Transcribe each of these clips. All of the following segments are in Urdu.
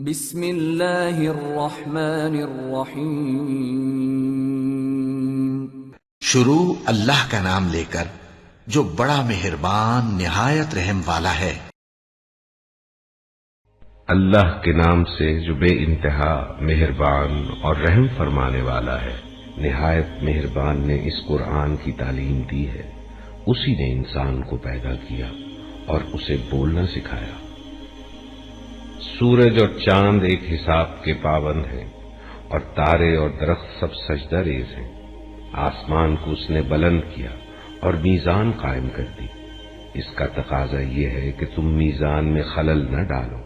بسم اللہ الرحمن الرحیم۔ شروع اللہ کا نام لے کر جو بڑا مہربان نہایت رحم والا ہے۔ اللہ کے نام سے جو بے انتہا مہربان اور رحم فرمانے والا ہے۔ نہایت مہربان نے اس قرآن کی تعلیم دی ہے، اسی نے انسان کو پیدا کیا اور اسے بولنا سکھایا۔ سورج اور چاند ایک حساب کے پابند ہیں اور تارے اور درخت سب سجدہ ریز ہیں۔ آسمان کو اس نے بلند کیا اور میزان قائم کر دی۔ اس کا تقاضا یہ ہے کہ تم میزان میں خلل نہ ڈالو،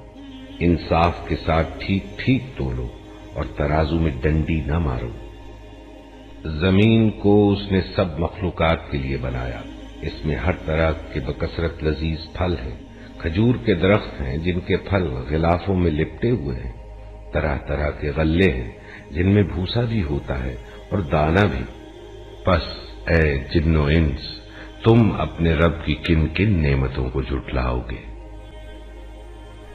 انصاف کے ساتھ ٹھیک ٹھیک تولو اور ترازو میں ڈنڈی نہ مارو۔ زمین کو اس نے سب مخلوقات کے لیے بنایا، اس میں ہر طرح کے بکثرت لذیذ پھل ہیں۔ کھجور کے درخت ہیں جن کے پھل غلافوں میں لپٹے ہوئے ہیں، طرح طرح کے غلے ہیں جن میں بھوسا بھی ہوتا ہے اور دانہ بھی۔ پس اے جن و انس، تم اپنے رب کی کن کن نعمتوں کو جھٹلاؤ گے؟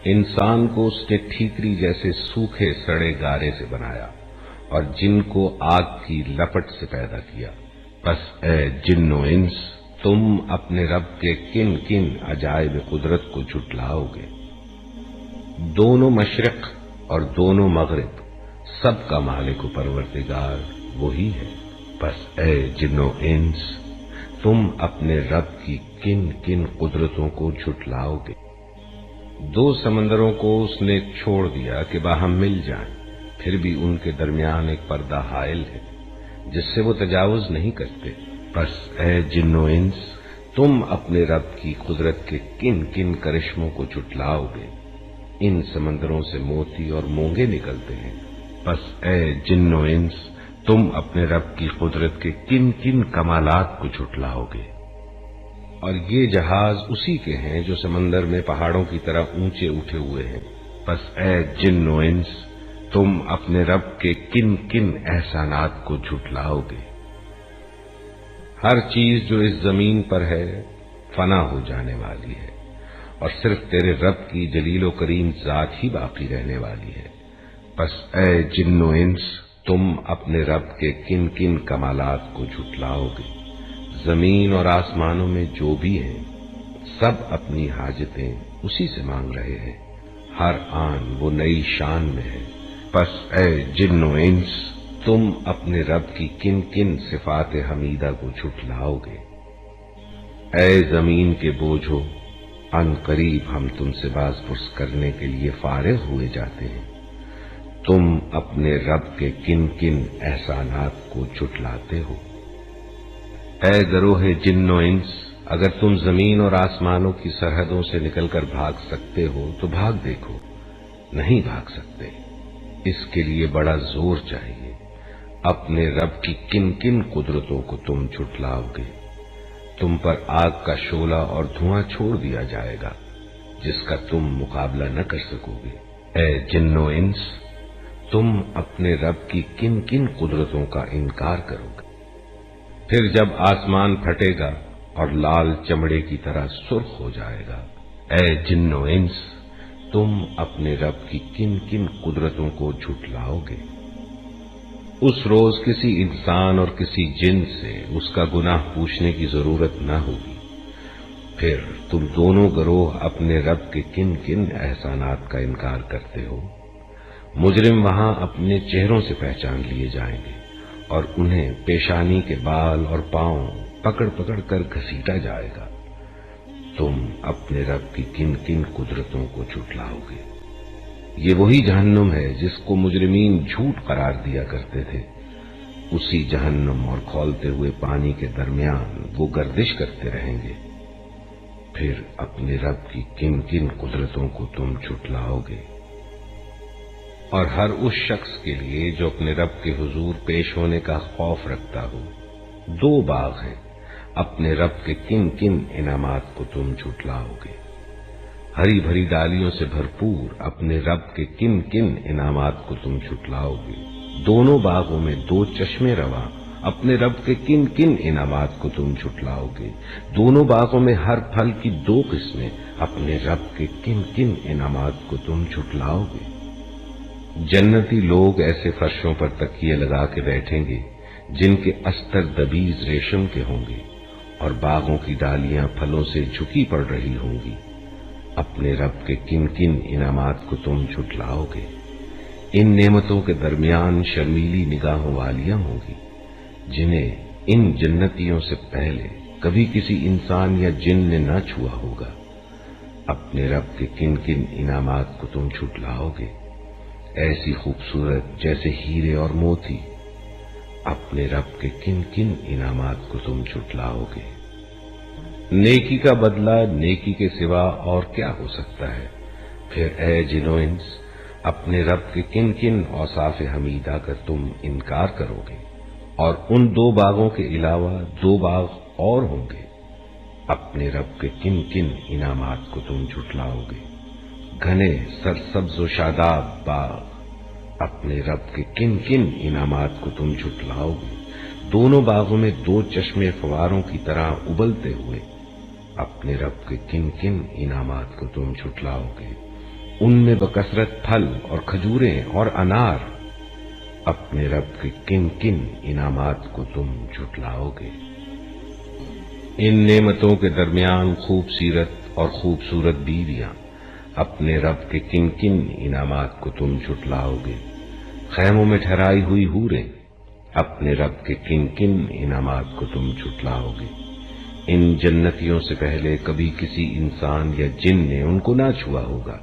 انسان کو اس نے ٹھیکری جیسے سوکھے سڑے گارے سے بنایا اور جن کو آگ کی لپٹ سے پیدا کیا۔ پس اے جن و انس، تم اپنے رب کے کن کن عجائب قدرت کو جھٹلاؤ گے؟ دونوں مشرق اور دونوں مغرب، سب کا مالک و پروردگار وہی ہے۔ پس اے جن و انس، تم اپنے رب کی کن کن قدرتوں کو جھٹلاؤ گے؟ دو سمندروں کو اس نے چھوڑ دیا کہ باہم مل جائیں، پھر بھی ان کے درمیان ایک پردہ حائل ہے جس سے وہ تجاوز نہیں کرتے۔ پس اے جن و انس، تم اپنے رب کی قدرت کے کن کن کرشموں کو جھٹلاؤ گے؟ ان سمندروں سے موتی اور مونگے نکلتے ہیں۔ پس اے جن و انس، تم اپنے رب کی قدرت کے کن کن کمالات کو جھٹلاؤ گے؟ اور یہ جہاز اسی کے ہیں جو سمندر میں پہاڑوں کی طرح اونچے اٹھے ہوئے ہیں۔ پس اے جن و انس، تم اپنے رب کے کن کن احسانات کو جھٹلاؤ گے؟ ہر چیز جو اس زمین پر ہے فنا ہو جانے والی ہے اور صرف تیرے رب کی جلیل و کریم ذات ہی باقی رہنے والی ہے۔ پس اے جن و انس، تم اپنے رب کے کن کن کمالات کو جھٹلاؤ گے؟ زمین اور آسمانوں میں جو بھی ہیں سب اپنی حاجتیں اسی سے مانگ رہے ہیں، ہر آن وہ نئی شان میں ہے۔ پس اے جن و انس، تم اپنے رب کی کن کن صفات حمیدہ کو جھٹلاؤ گے؟ اے زمین کے بوجھو، ان قریب ہم تم سے باز پرس کرنے کے لیے فارغ ہوئے جاتے ہیں۔ تم اپنے رب کے کن کن احسانات کو جھٹلاتے ہو؟ اے گروہ جن و انس، اگر تم زمین اور آسمانوں کی سرحدوں سے نکل کر بھاگ سکتے ہو تو بھاگ دیکھو، نہیں بھاگ سکتے۔ اس کے لیے بڑا زور چاہیے۔ اپنے رب کی کن کن قدرتوں کو تم جھٹلاؤ گے؟ تم پر آگ کا شعلہ اور دھواں چھوڑ دیا جائے گا جس کا تم مقابلہ نہ کر سکو گے۔ اے جن و انس، تم اپنے رب کی کن کن قدرتوں کا انکار کرو گے؟ پھر جب آسمان پھٹے گا اور لال چمڑے کی طرح سرخ ہو جائے گا، اے جن و انس، تم اپنے رب کی کن کن قدرتوں کو جھٹلاؤ گے؟ اس روز کسی انسان اور کسی جن سے اس کا گناہ پوچھنے کی ضرورت نہ ہوگی۔ پھر تم دونوں گروہ اپنے رب کے کن کن احسانات کا انکار کرتے ہو؟ مجرم وہاں اپنے چہروں سے پہچان لیے جائیں گے اور انہیں پیشانی کے بال اور پاؤں پکڑ پکڑ کر گھسیٹا جائے گا۔ تم اپنے رب کی کن کن قدرتوں کو جھٹلاؤ گے؟ یہ وہی جہنم ہے جس کو مجرمین جھوٹ قرار دیا کرتے تھے۔ اسی جہنم اور کھولتے ہوئے پانی کے درمیان وہ گردش کرتے رہیں گے۔ پھر اپنے رب کی کن کن قدرتوں کو تم جھٹلاؤ گے؟ اور ہر اس شخص کے لیے جو اپنے رب کے حضور پیش ہونے کا خوف رکھتا ہو، دو باغ ہیں، اپنے رب کے کن کن انعامات کو تم جھٹلاؤ گے؟ ہری بھری ڈالیوں سے بھرپور اپنے رب کے کن کن انعامات کو تم جھٹلاؤ گے؟ دونوں باغوں میں دو چشمے رواں، اپنے رب کے کن کن انعامات کو تم جھٹلاؤ گے؟ دونوں باغوں میں ہر پھل کی دو قسمیں، اپنے رب کے کن کن انعامات کو تم جھٹلاؤ گے؟ جنتی لوگ ایسے فرشوں پر تکیے لگا کے بیٹھیں گے جن کے استر دبیز ریشم کے ہوں گے اور باغوں کی ڈالیاں پھلوں سے جھکی پڑ رہی ہوں گی۔ اپنے رب کے کن کن انعامات کو تم جھٹلاؤ گے؟ ان نعمتوں کے درمیان شرمیلی نگاہوں والیاں ہوں گی جنہیں ان جنتیوں سے پہلے کبھی کسی انسان یا جن نے نہ چھوا ہوگا۔ اپنے رب کے کن کن انعامات کو تم جھٹلاؤ گے؟ ایسی خوبصورت جیسے ہیرے اور موتی۔ اپنے رب کے کن کن انعامات کو تم جھٹلاؤ گے؟ نیکی کا بدلہ نیکی کے سوا اور کیا ہو سکتا ہے؟ پھر اے جن و انس، اپنے رب کے کن کن اوصاف حمیدہ کا تم انکار کرو گے؟ اور ان 2 باغوں کے علاوہ 2 باغ اور ہوں گے۔ اپنے رب کے کن کن انعامات کو تم جھٹلاؤ گے؟ گھنے سرسبز و شاداب باغ۔ اپنے رب کے کن کن انعامات کو تم جھٹلاؤ گے؟ دونوں باغوں میں 2 چشمے فواروں کی طرح ابلتے ہوئے۔ اپنے رب کے کن کن انعامات کو تم جھٹلاؤ گے؟ ان میں بکثرت پھل اور کھجوریں اور انار۔ اپنے رب کے کن کن انعامات کو تم جھٹلاؤ گے؟ ان نعمتوں کے درمیان خوب سیرت اور خوبصورت بیویاں۔ اپنے رب کے کن کن انعامات کو تم جھٹلاؤ گے؟ خیموں میں ٹھہرائی ہوئی حوریں۔ اپنے رب کے کن کن انعامات کو تم جھٹلاؤ گے؟ ان جنتیوں سے پہلے کبھی کسی انسان یا جن نے ان کو نہ چھوا ہوگا۔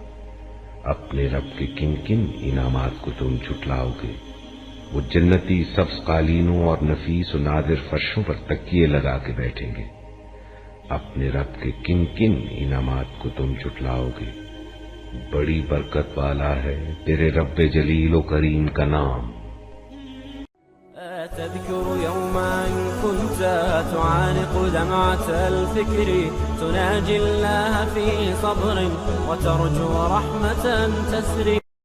اپنے رب کے کن کن انعامات کو تم جھٹلاؤ گے؟ وہ جنتی سبز قالینوں اور نفیس و نادر فرشوں پر تکیے لگا کے بیٹھیں گے۔ اپنے رب کے کن کن انعامات کو تم جھٹلاؤ گے؟ بڑی برکت والا ہے تیرے رب جلیل و کریم کا نام۔ تذكر يوما كنت تعانق دمعة الفكر تناجي الله في صبر وترجو رحمة تسري